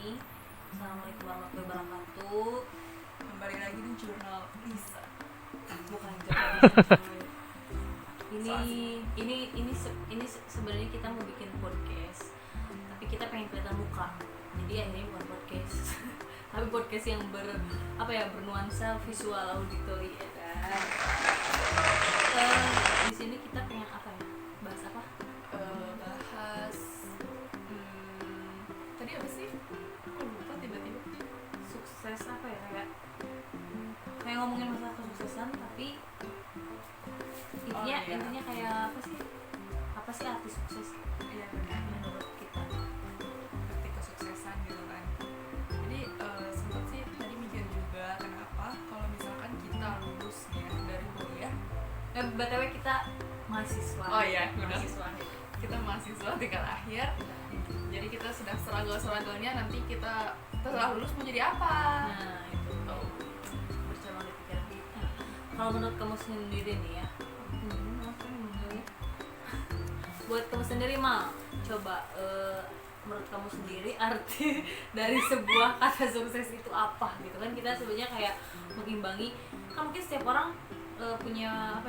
ini. Assalamualaikum warahmatullahi wabarakatuh. Kembali lagi di jurnal Lisa. Bukan jurnal. ini sebenarnya kita mau bikin podcast, tapi kita pengen kelihatan muka. Jadi akhirnya bukan podcast, tapi podcast yang bernuansa visual auditory ya kan. Di sini kita pengen bahas apa? Bahas tadi apa sih? Aku lupa tiba-tiba. Sukses apa ya, kayak ngomongin masalah kesuksesan, tapi intinya kayak apa sih arti sukses? Iya benar. Menurut kita. Arti kesuksesan gitu kan. Jadi sempat sih tadi mikir juga kenapa kalau misalkan kita lulus nih ya dari kuliah. BTW kita mahasiswa. Oh iya, benar. Mahasiswa. Kita mahasiswa tingkat akhir. Jadi kita sedang struggle-nya nanti kita setelah lulus mau jadi apa? Nah, itu bercabang di pikiran kita. Kalau menurut kamu sendiri nih ya, buat kamu sendiri Mal, coba menurut kamu sendiri arti dari sebuah kata sukses itu apa gitu kan? Kita sebenarnya kayak mengimbangi, kan mungkin setiap orang punya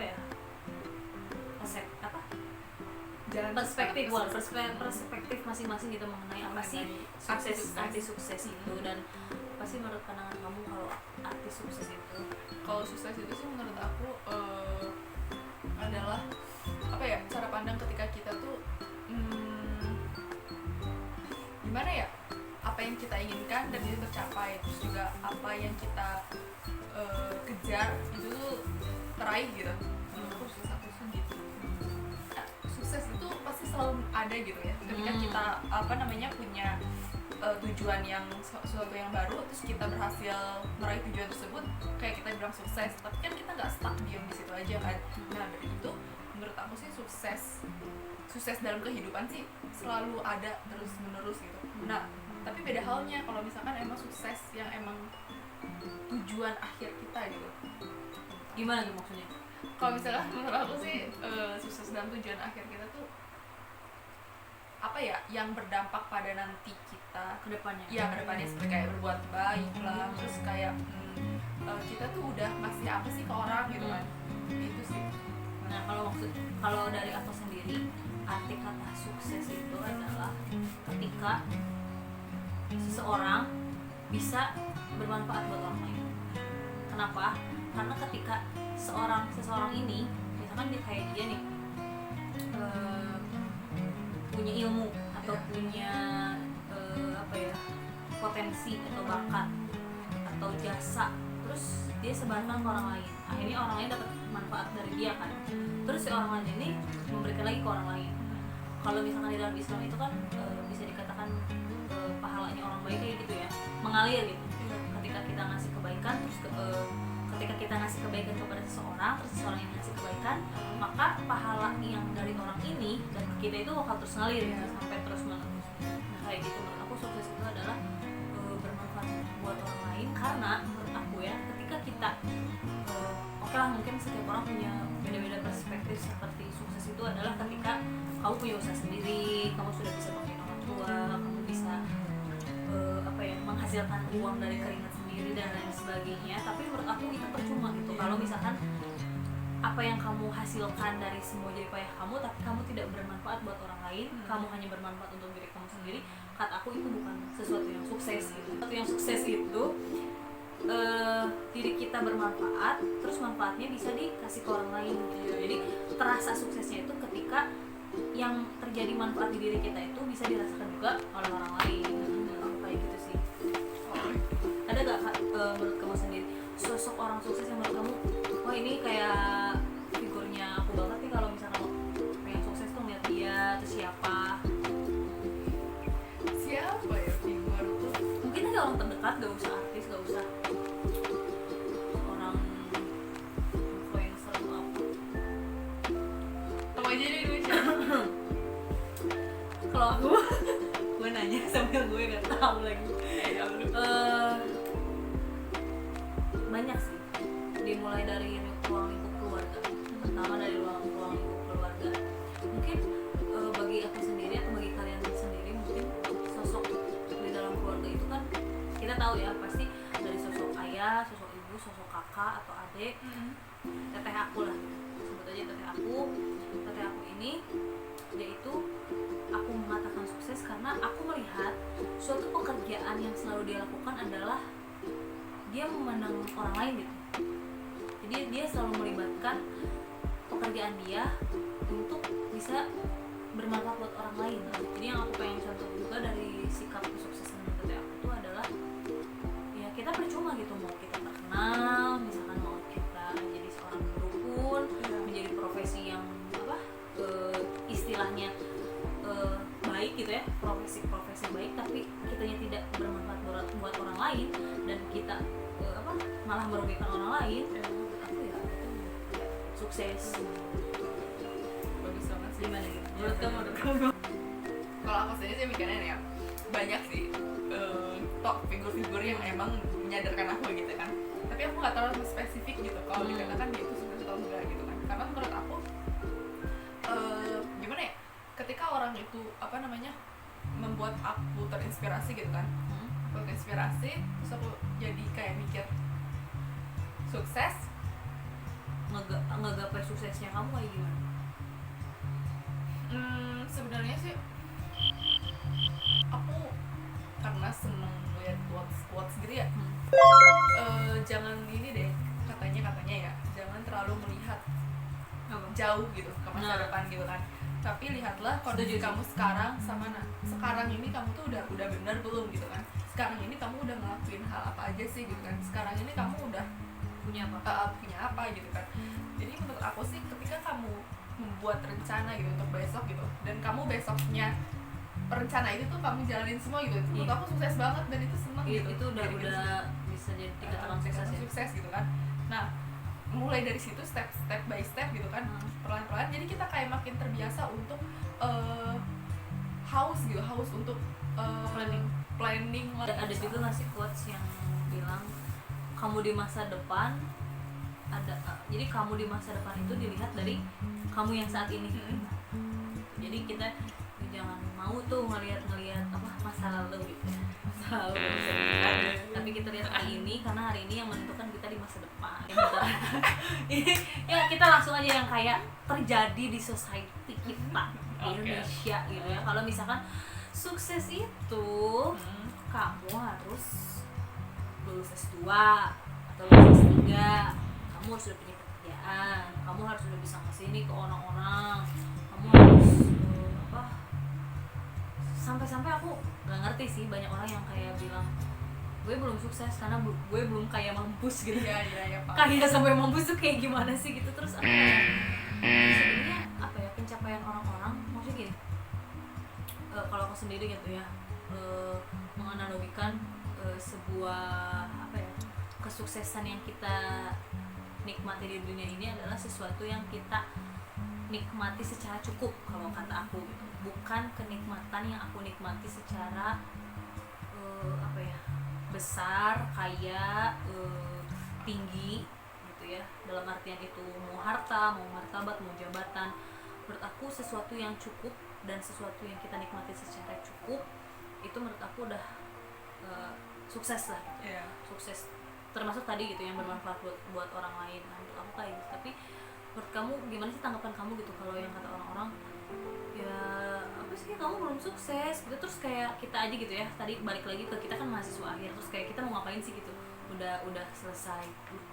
perspektif masing-masing gitu mengenai apa sih arti sukses itu, dan apa sih menurut pandangan kamu kalau arti sukses itu? Kalau sukses itu sih menurut aku adalah cara pandang ketika kita tuh gimana ya, apa yang kita inginkan dan itu tercapai, terus juga apa yang kita kejar itu tuh teraih gitu. Menurutku sukses tuh gitu. Sukses itu pasti selalu ada gitu ya ketika kita punya tujuan yang sesuatu yang baru, terus kita berhasil meraih tujuan tersebut, kayak kita bilang sukses. Tapi kan kita nggak stuck diam di situ aja kan. Nah dari itu menurut aku sih sukses dalam kehidupan sih selalu ada terus menerus gitu. Nah tapi beda halnya kalau misalkan emang sukses yang emang tujuan akhir kita gitu. Gimana tuh maksudnya? Kalau misalnya menurut aku sih sukses dalam tujuan akhir kita tuh yang berdampak pada nanti kita Kedepannya? Iya kedepannya, seperti kayak berbuat baik lah, terus kayak kita tuh udah ngasih apa sih ke orang gitu kan. Itu sih. Nah kalau dari aku sendiri, arti kata sukses itu adalah ketika seseorang bisa bermanfaat buat orang lain. Kenapa? Karena ketika seseorang ini misalkan dia nih punya ilmu atau punya potensi atau bakat atau jasa, terus dia sebarkan ke orang lain, akhirnya orang lain dapat manfaat dari dia kan, terus si orang lain ini memberikan lagi ke orang lain. Kalau misalkan di dalam Islam itu kan bisa dikatakan pahalanya orang baik kayak gitu ya, mengalir gitu. Ketika kita ngasih kebaikan, terus ketika kita ngasih kebaikan kepada seseorang, terus seseorang yang ngasih kebaikan, maka pahala yang dari orang ini dan ke kita itu bakal terus ngalir gitu, sampai terus menerus. Nah kayak gitu, menurut aku sukses itu adalah bermanfaat buat orang lain. Karena menurut aku ya, ketika kita oke lah, mungkin setiap orang punya beda-beda perspektif seperti sukses itu adalah ketika kamu punya usaha sendiri, kamu sudah bisa bantuin orang tua, kamu bisa menghasilkan uang dari keringat sendiri dan lain sebagainya. Tapi menurut aku itu percuma gitu kalau misalkan apa yang kamu hasilkan dari semua jerih payah kamu tapi kamu tidak bermanfaat buat orang lain, kamu hanya bermanfaat untuk diri kamu sendiri. Kata aku itu bukan sesuatu yang sukses gitu. Sesuatu yang sukses itu diri kita bermanfaat, terus manfaatnya bisa dikasih ke orang lain gitu. Jadi terasa suksesnya itu ketika yang terjadi manfaat di diri kita itu bisa dirasakan juga oleh orang lain. Kayak gitu sih. Ada gak menurut kamu sendiri sosok orang sukses yang menurut kamu, wah ini kayak figurnya aku banget nih, kalau misalnya kamu pengen sukses tuh ngeliat dia, terus siapa ya figur tuh? Mungkin ada orang terdekat, gak usah artis, gak usah orang influencer atau apa. Apa aja deh gue siapa? Kalau aku gue nanya sambil gue gak tahu lagi. Banyak sih, dimulai dari ruang lingkup keluarga. Pertama dari ruang lingkup keluarga. Mungkin bagi aku sendiri atau bagi kalian sendiri, mungkin sosok di dalam keluarga itu kan kita tahu ya pasti dari sosok ayah, sosok ibu, sosok kakak atau adik, teteh aku lah, sebut aja teteh aku ini dia itu aku mengatakan sukses karena aku melihat suatu pekerjaan yang selalu dia lakukan adalah dia memandang orang lain gitu. Jadi dia selalu melibatkan pekerjaan dia untuk bisa bermanfaat buat orang lain. Jadi yang aku pengen contoh juga dari sikap kesuksesan teteh aku itu adalah ya kita percuma gitu mau kita terkenal, misalkan mau kita menjadi seorang dukun, menjadi profesi yang apa istilahnya baik gitu ya, profesi baik tapi kitanya tidak bermanfaat buat orang lain dan kita malah merugikan orang lain, aku ya itu sukses. Bagus banget sih. Gimana gitu? Menurut kamu? Kalau aku sendiri sih mikirnya nih ya, banyak sih top figur-figur yang emang menyadarkan aku gitu kan. Tapi aku nggak terlalu spesifik gitu kalau dikatakan dia itu sukses atau enggak gitu kan. Karena menurut aku gimana ya? Ketika orang itu membuat aku terinspirasi gitu kan. Aku terinspirasi, terus aku jadi kayak mikir sukses. Ngegapai suksesnya kamu kayak gimana? Sebenarnya sih aku karena seneng lihat quotes gitu ya. Jangan gini deh katanya ya, jangan terlalu melihat jauh gitu ke masa depan gitu kan. Tapi lihatlah kondisi kamu sekarang sama sekarang ini kamu tuh udah benar belum gitu kan. Sekarang ini kamu udah ngelakuin hal apa aja sih gitu kan. Sekarang ini kamu udah Punya apa gitu kan. Jadi menurut aku sih ketika kamu membuat rencana gitu untuk besok gitu dan kamu besoknya rencana itu tuh kamu jalanin semua gitu, menurut aku sukses banget dan itu seneng gitu. Itu udah bisa jadi dikatakan sukses gitu kan. Nah mulai dari situ step by step gitu kan, perlahan-lahan jadi kita kayak makin terbiasa untuk haus untuk planning. Ada juga ngasih quotes yang bilang kamu di masa depan jadi kamu di masa depan itu dilihat dari kamu yang saat ini. Jadi kita jangan mau tuh ngelihat masa lalu gitu ya. Masa lalu bisa dilihat, tapi kita lihat hari ini karena hari ini yang menentukan kita di masa depan. Ya kita langsung aja yang kayak terjadi di society kita di Indonesia gitu ya. Kalau misalkan sukses itu kamu harus lulus S2 atau lulus S3, kamu harus udah punya pekerjaan, kamu harus udah bisa ngasih ini ke orang-orang, kamu harus sampai-sampai aku nggak ngerti sih banyak orang yang kayak bilang gue belum sukses karena gue belum kayak mampus gitu. Iya Pak. Kayak sampai mampus tuh kayak gimana sih gitu. Terus aku sebenarnya pencapaian orang-orang maksudnya gini, kalau aku sendiri gitu ya, menganalogikan sebuah kesuksesan yang kita nikmati di dunia ini adalah sesuatu yang kita nikmati secara cukup kalau kata aku gitu. Bukan kenikmatan yang aku nikmati secara besar, kaya, tinggi gitu ya. Dalam artian itu mau harta, mau martabat, mau jabatan. Menurut aku sesuatu yang cukup dan sesuatu yang kita nikmati secara cukup itu menurut aku udah sukses lah gitu. Sukses termasuk tadi gitu yang bermanfaat buat orang lain. Menurut aku kayak gitu. Tapi menurut kamu gimana sih tanggapan kamu gitu kalau yang kata orang-orang ya apa sih kamu belum sukses gitu, terus kayak kita aja gitu ya, tadi balik lagi ke kita kan mahasiswa akhir, terus kayak kita mau ngapain sih gitu, udah selesai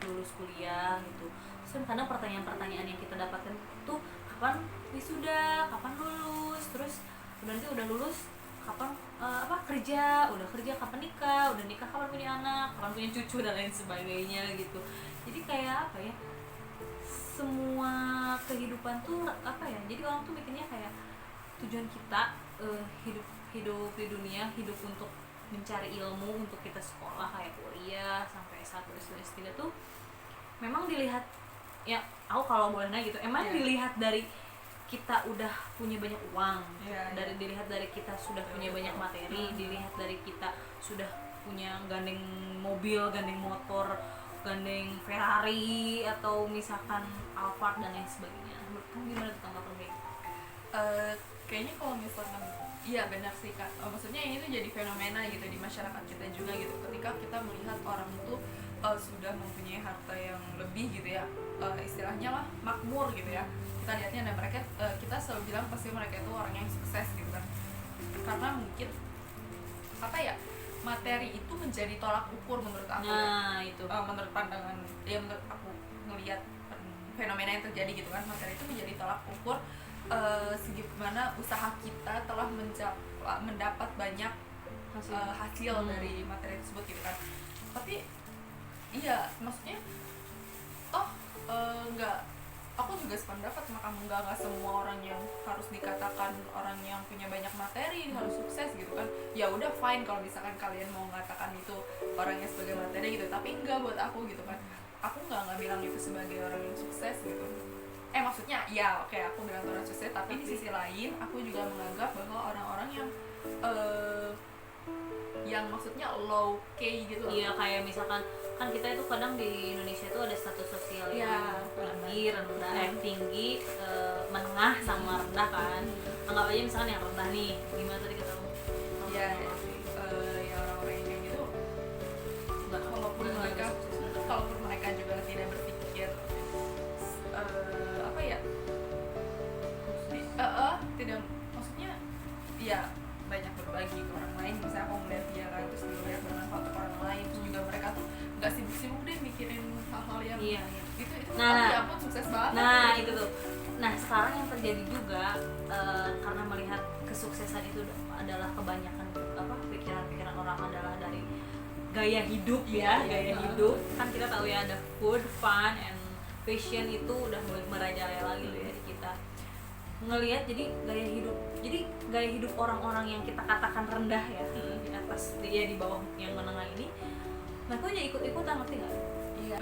lulus kuliah gitu. Terus kan kadang pertanyaan-pertanyaan yang kita dapatkan tuh kapan wisuda, kapan lulus, terus nanti udah lulus kapan kerja, udah kerja kapan nikah, udah nikah kapan punya anak, kapan punya cucu dan lain sebagainya gitu. Jadi kayak semua kehidupan tuh jadi orang tuh mikirnya kayak tujuan kita hidup di dunia, hidup untuk mencari ilmu, untuk kita sekolah kayak kuliah sampai S1, S2, S3 tuh memang dilihat ya, aku kalau boleh nanya gitu, emang dilihat dari kita udah punya banyak uang, dilihat dari kita sudah punya banyak materi, dilihat dari kita sudah punya gandeng mobil, gandeng motor, gandeng Ferrari atau misalkan Alphard dan lain sebagainya. Menurut kamu gimana tentang kayak kayaknya kalau misalkan Iya benar sih Kak. Maksudnya ini tuh jadi fenomena gitu di masyarakat kita juga gitu. Ketika kita melihat orang itu sudah mempunyai harta yang lebih gitu ya, istilahnya lah makmur gitu ya. Kita lihatnya dan mereka kita selalu bilang pasti mereka itu orang yang sukses gitu kan. Karena mungkin apa ya, materi itu menjadi tolak ukur menurut aku. Nah itu Menurut pandangan ya, menurut aku ngelihat fenomena yang terjadi gitu kan, materi itu menjadi tolak ukur segimana usaha kita telah mendapat banyak hasil dari materi tersebut gitu kan. Tapi iya maksudnya toh nggak, aku juga sependapat sama kamu, nggak semua orang yang harus dikatakan orang yang punya banyak materi harus sukses gitu kan. Ya udah fine kalau misalkan kalian mau mengatakan itu orangnya sebagai materi gitu, tapi enggak buat aku gitu kan. Aku nggak bilang itu sebagai orang yang sukses gitu. Maksudnya ya oke, aku bilang orang sukses, tapi di sisi lain aku juga menganggap bahwa orang-orang yang maksudnya low key gitu loh. iya, kayak misalkan kan kita itu kadang di Indonesia itu ada status sosial yang tinggi, rendah, tinggi, menengah sama rendah kan. Anggap aja misalkan yang rendah nih, gimana tadi kata kamu? Ya orang-orang yang kayak gitu, kalaupun mereka juga tidak berpikir apa ya, tidak, maksudnya ya banyak berbagi ke orang lain, misalnya aku melihat dia kan, terus dia banyak bermanfaat ke orang lain, terus juga mereka tuh nggak sibuk-sibuk deh mikirin hal-hal yang itu Nah, ya ampun sukses banget. Nah itu tuh. Nah sekarang yang terjadi juga karena melihat kesuksesan itu adalah kebanyakan pikiran-pikiran orang adalah dari gaya hidup ya, gaya hidup. Kan kita tahu ya ada food, fun, and fashion itu udah mulai merajalela gitu ya di kita. Ngelihat jadi gaya hidup orang-orang yang kita katakan rendah ya, di atas dia di bawah yang menengah ini, mereka aja ikut-ikutan, ngerti nggak? Iya.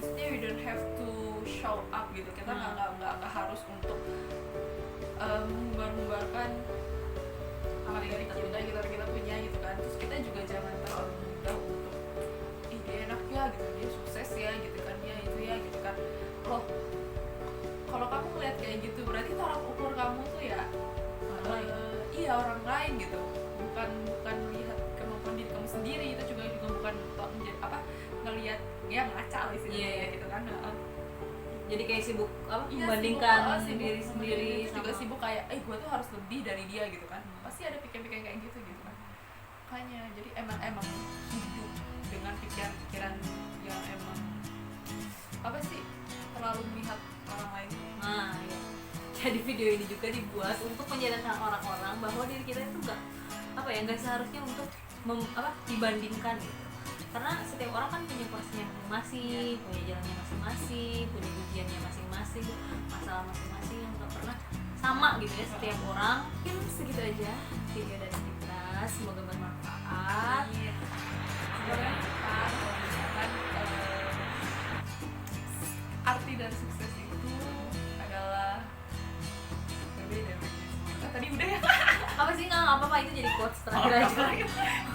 Maksudnya we don't have to show up gitu, kita nggak harus untuk membar-membarkan hari-hari kita punya gitu kan. Terus kita juga jangan terlalu mudah untuk dia enak ya gitu, dia sukses ya gitu kan, dia itu ya gitu kan. Loh, kalau kamu ngeliat kayak gitu berarti tolak ukur kamu tuh ya iya orang lain gitu, bukan melihat kemampuan diri kamu sendiri. Itu juga bukan ngelihat ya ngaca lah istilahnya gitu kan. Jadi kayak sibuk Iya, membandingkan sibuk diri sendiri terus juga sibuk kayak gue tuh harus lebih dari dia gitu kan. Pasti ada pikiran-pikiran kayak gitu kan. Makanya jadi emang hidup dengan pikiran-pikiran yang emang apa sih, terlalu melihat orang lain. Nah ya. Jadi video ini juga dibuat untuk menyadarkan orang-orang bahwa diri kita itu nggak seharusnya untuk dibandingkan gitu. Karena setiap orang kan punya porsinya masing-masing, punya jalannya masing-masing, punya ujiannya masing-masing, masalah masing-masing yang nggak pernah sama gitu ya setiap orang. Mungkin segitu aja video dari kita, semoga bermanfaat. Sebenarnya kalau misalkan arti dari sukses itu adalah berbeda. Tadi udah ya? Apa sih, nggak apa-apa, itu jadi quotes terakhir aja.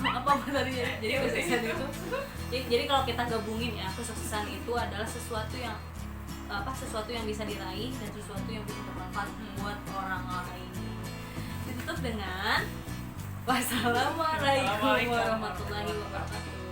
apa tadi jadi kesuksesan itu. Jadi kalau kita gabungin ya, kesuksesan itu adalah sesuatu yang bisa diraih dan sesuatu yang bisa bermanfaat buat orang lain. Ditutup dengan wassalamualaikum warahmatullahi wabarakatuh.